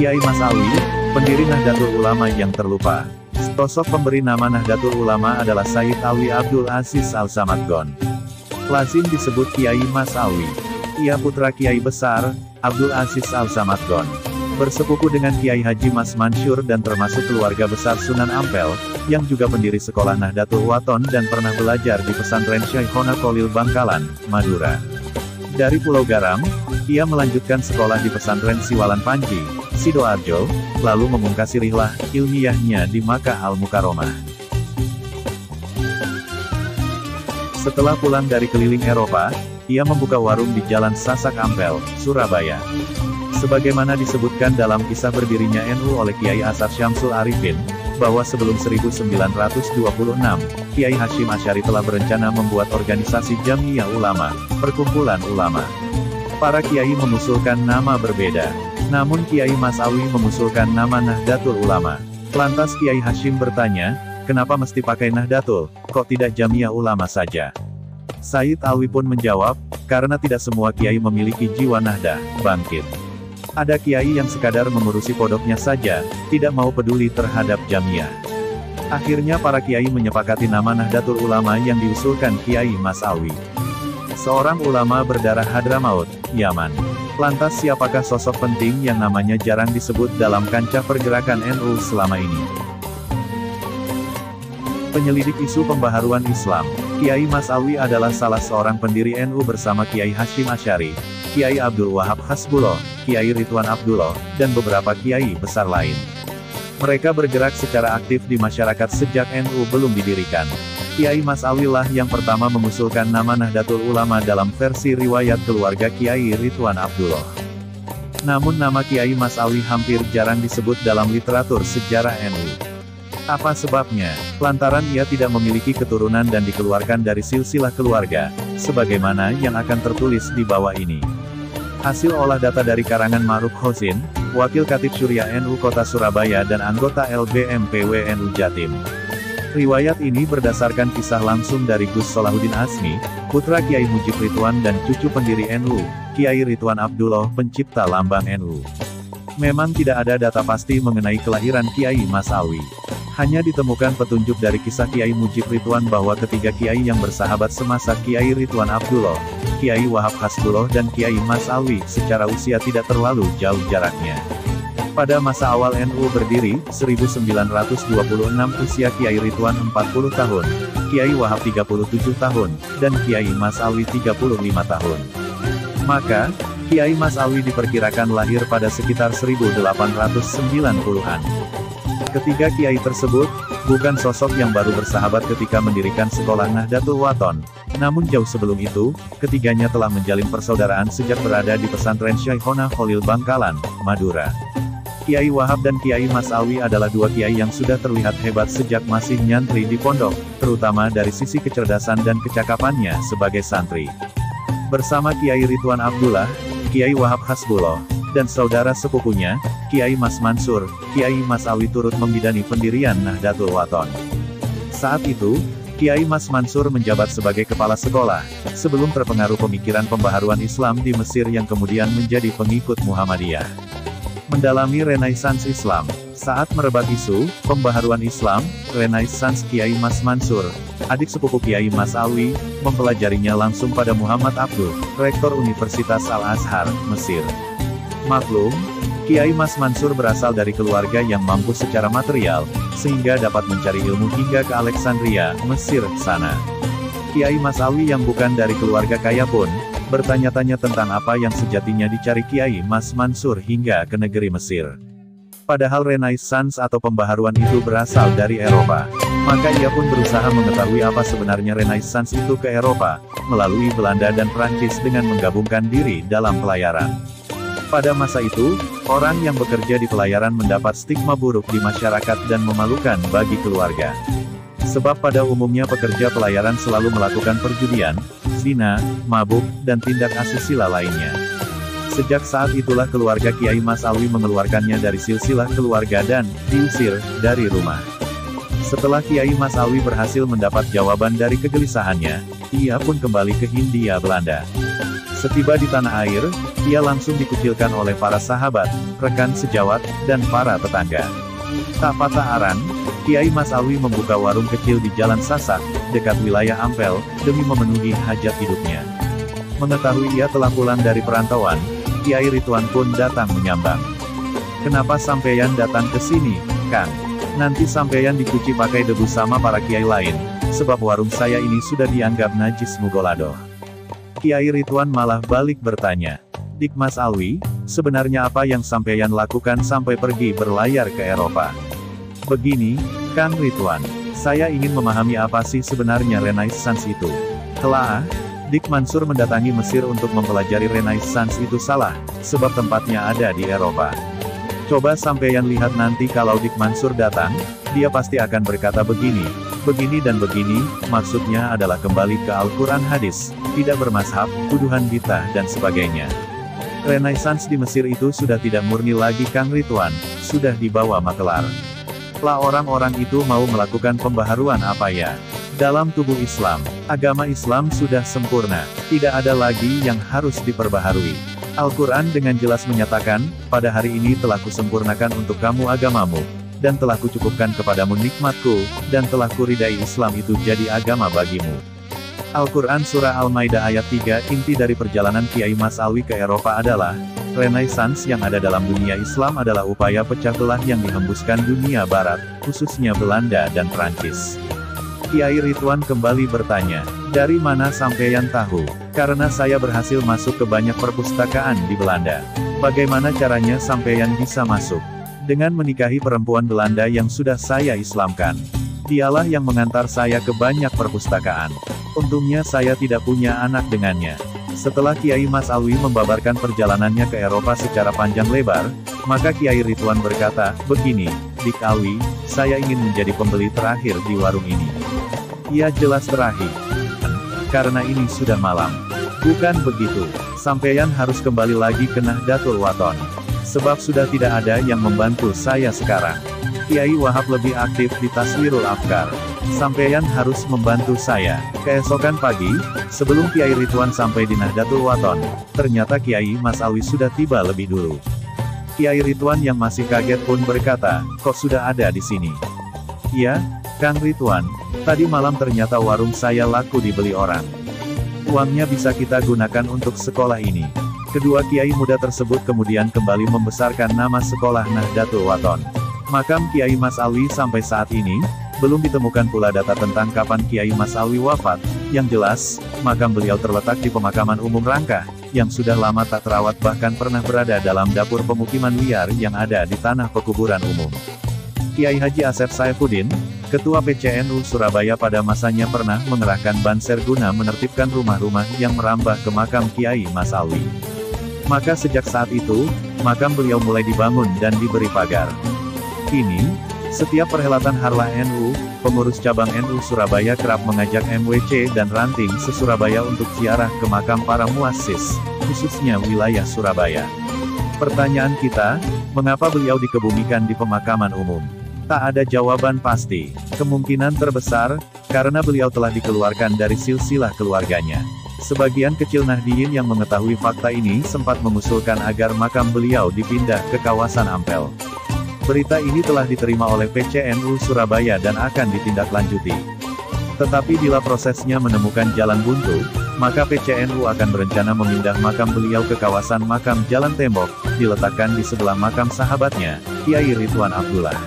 Kiai Mas Alwi, pendiri Nahdlatul Ulama yang terlupa. Sosok pemberi nama Nahdlatul Ulama adalah Sayyid Alwi Abdul Aziz Al-Samad Gon. Lazim disebut Kiai Mas Alwi. Ia putra Kiai Besar, Abdul Aziz Al-Samad Gon. Bersepupu dengan Kiai Haji Mas Mansur dan termasuk keluarga besar Sunan Ampel, yang juga pendiri sekolah Nahdlatul Wathon dan pernah belajar di pesantren Syekhona Khalil Bangkalan, Madura. Dari Pulau Garam, ia melanjutkan sekolah di pesantren Siwalan Panji, Sidoarjo, lalu memungkasi rihlah ilmiahnya di Makkah Al-Mukarramah. Setelah pulang dari keliling Eropa, ia membuka warung di Jalan Sasak Ampel, Surabaya. Sebagaimana disebutkan dalam kisah berdirinya NU oleh Kiai Asar Syamsul Arifin, bahwa sebelum 1926, Kiai Hashim Asy'ari telah berencana membuat organisasi Jam'iyah Ulama, Perkumpulan Ulama. Para kiai mengusulkan nama berbeda. Namun Kiai Mas Alwi mengusulkan nama Nahdlatul Ulama. Lantas Kiai Hashim bertanya, kenapa mesti pakai Nahdlatul, kok tidak Jam'iyah Ulama saja? Sayyid Alwi pun menjawab, karena tidak semua kiai memiliki jiwa nahdah, bangkit. Ada kiai yang sekadar mengurusi pondoknya saja, tidak mau peduli terhadap Jam'iyah. Akhirnya para kiai menyepakati nama Nahdlatul Ulama yang diusulkan Kiai Mas Alwi. Seorang ulama berdarah Hadramaut, Yaman. Lantas siapakah sosok penting yang namanya jarang disebut dalam kancah pergerakan NU selama ini? Penyelidik isu pembaharuan Islam, Kiai Mas Alwi adalah salah seorang pendiri NU bersama Kiai Hashim Asy'ari, Kiai Abdul Wahab Hasbullah, Kiai Ridwan Abdullah, dan beberapa kiai besar lain. Mereka bergerak secara aktif di masyarakat sejak NU belum didirikan. Kiai Mas Alwi lah yang pertama mengusulkan nama Nahdlatul Ulama dalam versi riwayat keluarga Kiai Ridwan Abdullah. Namun nama Kiai Mas Alwi hampir jarang disebut dalam literatur sejarah NU. Apa sebabnya? Lantaran ia tidak memiliki keturunan dan dikeluarkan dari silsilah keluarga, sebagaimana yang akan tertulis di bawah ini. Hasil olah data dari karangan Ma'ruf Hosin, Wakil Khatib Syuriah NU Kota Surabaya dan anggota LBMPW NU Jatim. Riwayat ini berdasarkan kisah langsung dari Gus Solahuddin Azmi, putra Kiai Mujib Ridwan dan cucu pendiri NU, Kiai Ridwan Abdullah pencipta lambang NU. Memang tidak ada data pasti mengenai kelahiran Kiai Mas Alwi. Hanya ditemukan petunjuk dari kisah Kiai Mujib Ridwan bahwa ketiga kiai yang bersahabat semasa Kiai Ridwan Abdullah, Kiai Wahab Hasbullah dan Kiai Mas Alwi secara usia tidak terlalu jauh jaraknya. Pada masa awal NU berdiri, 1926 usia Kiai Ridwan 40 tahun, Kiai Wahab 37 tahun, dan Kiai Mas Alwi 35 tahun. Maka, Kiai Mas Alwi diperkirakan lahir pada sekitar 1890-an. Ketiga kiai tersebut, bukan sosok yang baru bersahabat ketika mendirikan sekolah Nahdlatul Wathon, namun jauh sebelum itu, ketiganya telah menjalin persaudaraan sejak berada di pesantren Syekhona Khalil Bangkalan, Madura. Kiai Wahab dan Kiai Mas Alwi adalah dua kiai yang sudah terlihat hebat sejak masih nyantri di pondok, terutama dari sisi kecerdasan dan kecakapannya sebagai santri. Bersama Kiai Ridwan Abdullah, Kiai Wahab Hasbullah, dan saudara sepupunya, Kiai Mas Mansur, Kiai Mas Alwi turut membidani pendirian Nahdlatul Wathon. Saat itu, Kiai Mas Mansur menjabat sebagai kepala sekolah, sebelum terpengaruh pemikiran pembaharuan Islam di Mesir yang kemudian menjadi pengikut Muhammadiyah. Mendalami Renaissance Islam. Saat merebak isu pembaharuan Islam, Renaissance, Kiai Mas Mansur, adik sepupu Kiai Mas Alwi, mempelajarinya langsung pada Muhammad Abduh, Rektor Universitas Al-Azhar, Mesir. Maklum, Kiai Mas Mansur berasal dari keluarga yang mampu secara material, sehingga dapat mencari ilmu hingga ke Alexandria, Mesir, sana. Kiai Mas Alwi yang bukan dari keluarga kaya pun, bertanya-tanya tentang apa yang sejatinya dicari Kiai Mas Mansur hingga ke negeri Mesir. Padahal Renaissance atau pembaharuan itu berasal dari Eropa. Maka ia pun berusaha mengetahui apa sebenarnya Renaissance itu ke Eropa, melalui Belanda dan Prancis dengan menggabungkan diri dalam pelayaran. Pada masa itu, orang yang bekerja di pelayaran mendapat stigma buruk di masyarakat dan memalukan bagi keluarga. Sebab pada umumnya pekerja pelayaran selalu melakukan perjudian, zina, mabuk, dan tindak asusila lainnya. Sejak saat itulah keluarga Kiai Mas Alwi mengeluarkannya dari silsilah keluarga dan diusir dari rumah. Setelah Kiai Mas Alwi berhasil mendapat jawaban dari kegelisahannya, ia pun kembali ke Hindia Belanda. Setiba di tanah air, ia langsung dikucilkan oleh para sahabat, rekan sejawat, dan para tetangga. Tak patah arang, Kiai Mas Alwi membuka warung kecil di Jalan Sasak, dekat wilayah Ampel, demi memenuhi hajat hidupnya. Mengetahui ia telah pulang dari perantauan, Kiai Ridwan pun datang menyambang. "Kenapa sampeyan datang ke sini, Kang? Nanti sampeyan dicuci pakai debu sama para kiai lain, sebab warung saya ini sudah dianggap najis mugoladoh." Kiai Ridwan malah balik bertanya, "Dik Mas Alwi, sebenarnya apa yang sampeyan lakukan sampai pergi berlayar ke Eropa?" "Begini, Kang Ridwan, saya ingin memahami apa sih sebenarnya Renaissance itu." "Telah, Dik Mansur mendatangi Mesir untuk mempelajari Renaissance itu salah, sebab tempatnya ada di Eropa. Coba sampeyan lihat nanti kalau Dik Mansur datang, dia pasti akan berkata begini, begini dan begini, maksudnya adalah kembali ke Al-Quran hadis, tidak bermazhab, tuduhan bid'ah dan sebagainya. Renaissance di Mesir itu sudah tidak murni lagi Kang Ridwan, sudah dibawa makelar. Lah orang-orang itu mau melakukan pembaharuan apa ya? Dalam tubuh Islam, agama Islam sudah sempurna, tidak ada lagi yang harus diperbaharui. Al-Quran dengan jelas menyatakan, pada hari ini telah kusempurnakan untuk kamu agamamu, dan telah kucukupkan kepadamu nikmatku, dan telah kuridai Islam itu jadi agama bagimu. Al-Quran Surah Al-Maidah ayat 3, inti dari perjalanan Kiai Mas Alwi ke Eropa adalah, Renaissance yang ada dalam dunia Islam adalah upaya pecah belah yang dihembuskan dunia Barat, khususnya Belanda dan Prancis. Kiai Ridwan kembali bertanya, "Dari mana sampeyan tahu?" "Karena saya berhasil masuk ke banyak perpustakaan di Belanda." "Bagaimana caranya sampeyan bisa masuk?" "Dengan menikahi perempuan Belanda yang sudah saya Islamkan. Dialah yang mengantar saya ke banyak perpustakaan. Untungnya saya tidak punya anak dengannya." Setelah Kiai Mas Alwi membabarkan perjalanannya ke Eropa secara panjang lebar, maka Kiai Ridwan berkata, "Begini, Dik Alwi, saya ingin menjadi pembeli terakhir di warung ini." "Ya jelas terakhir. Karena ini sudah malam." "Bukan begitu. Sampeyan harus kembali lagi ke Nahdlatul Wathon. Sebab sudah tidak ada yang membantu saya sekarang. Kiai Wahab lebih aktif di Taswirul Afkar. Sampeyan harus membantu saya." Keesokan pagi, sebelum Kiai Ridwan sampai di Nahdlatul Wathon, ternyata Kiai Mas Alwi sudah tiba lebih dulu. Kiai Ridwan yang masih kaget pun berkata, "Kok sudah ada di sini?" "Ya, Kang Ridwan, tadi malam ternyata warung saya laku dibeli orang. Uangnya bisa kita gunakan untuk sekolah ini." Kedua kiai muda tersebut kemudian kembali membesarkan nama sekolah Nahdlatul Wathon. Makam Kiai Mas Alwi sampai saat ini, belum ditemukan pula data tentang kapan Kiai Mas Alwi wafat. Yang jelas, makam beliau terletak di pemakaman umum Rangkah, yang sudah lama tak terawat bahkan pernah berada dalam dapur pemukiman liar yang ada di tanah pekuburan umum. Kiai Haji Asep Saifuddin, Ketua PCNU Surabaya pada masanya pernah mengerahkan banser guna menertibkan rumah-rumah yang merambah ke makam Kiai Mas Alwi. Maka sejak saat itu, makam beliau mulai dibangun dan diberi pagar. Kini, setiap perhelatan Harlah NU, pengurus cabang NU Surabaya kerap mengajak MWC dan Ranting se-Surabaya untuk ziarah ke makam para muassis, khususnya wilayah Surabaya. Pertanyaan kita, mengapa beliau dikebumikan di pemakaman umum? Tak ada jawaban pasti. Kemungkinan terbesar, karena beliau telah dikeluarkan dari silsilah keluarganya. Sebagian kecil Nahdiyin yang mengetahui fakta ini sempat mengusulkan agar makam beliau dipindah ke kawasan Ampel. Berita ini telah diterima oleh PCNU Surabaya dan akan ditindaklanjuti. Tetapi bila prosesnya menemukan jalan buntu, maka PCNU akan berencana memindah makam beliau ke kawasan makam Jalan Tembok, diletakkan di sebelah makam sahabatnya, Kiai Ridwan Abdullah.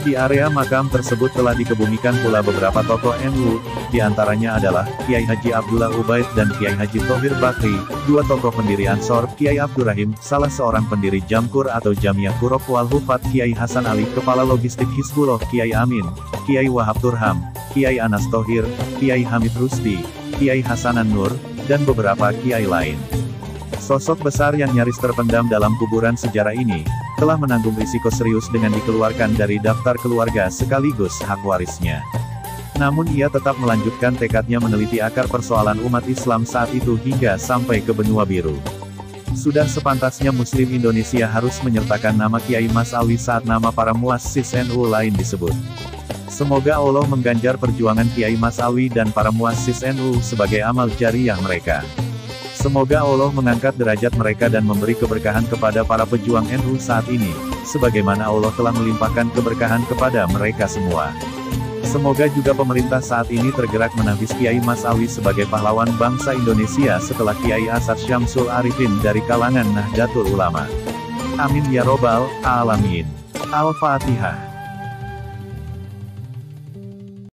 Di area makam tersebut telah dikebumikan pula beberapa tokoh NU, di antaranya adalah Kiai Haji Abdullah Ubaid dan Kiai Haji Thohir Bakri, dua tokoh pendiri Ansor, Kiai Abdurrahim, salah seorang pendiri Jamkur atau Jamiah Qurab wal Hufat, Kiai Hasan Ali, Kepala Logistik Hizbullah, Kiai Amin, Kiai Wahab Turham, Kiai Anas Thohir, Kiai Hamid Rusdi, Kiai Hasanan Nur, dan beberapa kiai lain. Sosok besar yang nyaris terpendam dalam kuburan sejarah ini, telah menanggung risiko serius dengan dikeluarkan dari daftar keluarga sekaligus hak warisnya. Namun ia tetap melanjutkan tekadnya meneliti akar persoalan umat Islam saat itu hingga sampai ke benua biru. Sudah sepantasnya Muslim Indonesia harus menyertakan nama Kiai Mas Alwi saat nama para muassis NU lain disebut. Semoga Allah mengganjar perjuangan Kiai Mas Alwi dan para muassis NU sebagai amal jariah mereka. Semoga Allah mengangkat derajat mereka dan memberi keberkahan kepada para pejuang NU saat ini, sebagaimana Allah telah melimpahkan keberkahan kepada mereka semua. Semoga juga pemerintah saat ini tergerak menafis Kiai Mas'awi sebagai pahlawan bangsa Indonesia setelah Kiai Asad Syamsul Arifin dari kalangan Nahdlatul Ulama. Amin ya robbal alamin. Al-Fatihah.